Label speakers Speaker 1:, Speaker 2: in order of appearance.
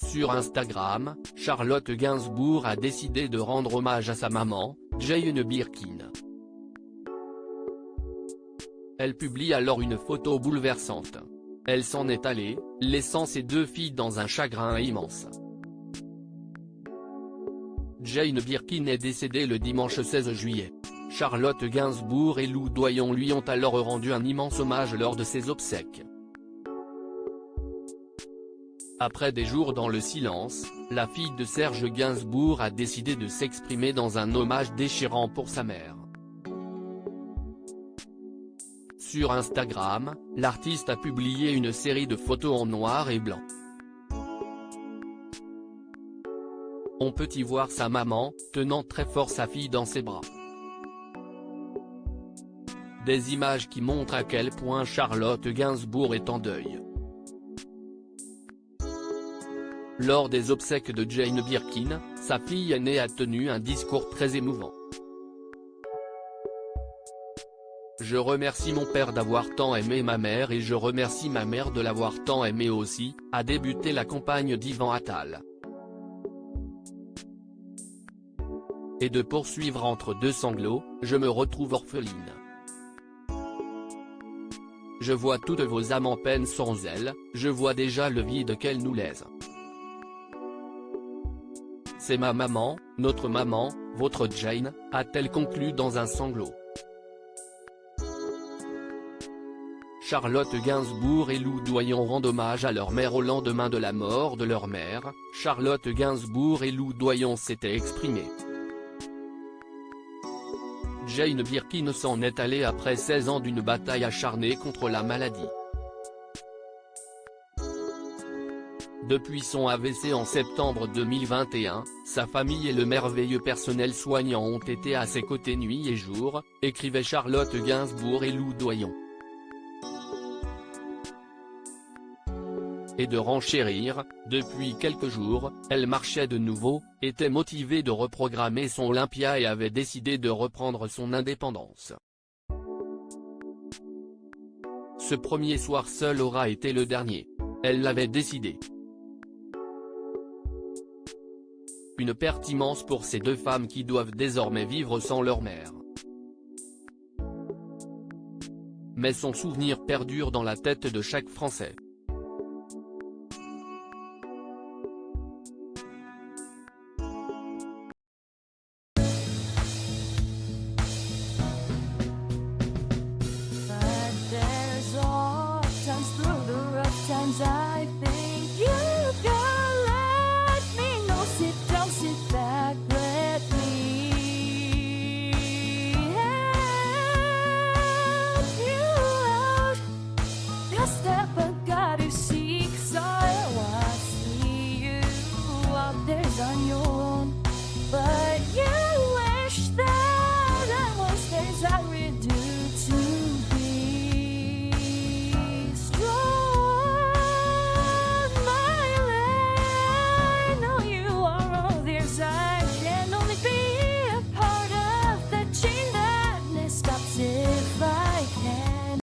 Speaker 1: Sur Instagram, Charlotte Gainsbourg a décidé de rendre hommage à sa maman, Jane Birkin. Elle publie alors une photo bouleversante. Elle s'en est allée, laissant ses deux filles dans un chagrin immense. Jane Birkin est décédée le dimanche 16 juillet. Charlotte Gainsbourg et Lou Doyon lui ont alors rendu un immense hommage lors de ses obsèques. Après des jours dans le silence, la fille de Serge Gainsbourg a décidé de s'exprimer dans un hommage déchirant pour sa mère. Sur Instagram, l'artiste a publié une série de photos en noir et blanc. On peut y voir sa maman, tenant très fort sa fille dans ses bras. Des images qui montrent à quel point Charlotte Gainsbourg est en deuil. Lors des obsèques de Jane Birkin, sa fille aînée a tenu un discours très émouvant. « Je remercie mon père d'avoir tant aimé ma mère et je remercie ma mère de l'avoir tant aimé aussi », a débuté la compagne d'Ivan Attal. Et de poursuivre entre deux sanglots, « Je me retrouve orpheline. Je vois toutes vos âmes en peine sans elle, je vois déjà le vide qu'elle nous laisse. C'est ma maman, notre maman, votre Jane », a-t-elle conclu dans un sanglot. Charlotte Gainsbourg et Lou Doyon rendent hommage à leur mère au lendemain de la mort de leur mère. Charlotte Gainsbourg et Lou Doyon s'étaient exprimés. Jane Birkin s'en est allée après 16 ans d'une bataille acharnée contre la maladie. Depuis son AVC en septembre 2021, sa famille et le merveilleux personnel soignant ont été à ses côtés nuit et jour, écrivaient Charlotte Gainsbourg et Lou Doyon. Et de renchérir, depuis quelques jours, elle marchait de nouveau, était motivée de reprogrammer son Olympia et avait décidé de reprendre son indépendance. Ce premier soir seul aura été le dernier. Elle l'avait décidé. Une perte immense pour ces deux femmes qui doivent désormais vivre sans leur mère. Mais son souvenir perdure dans la tête de chaque Français.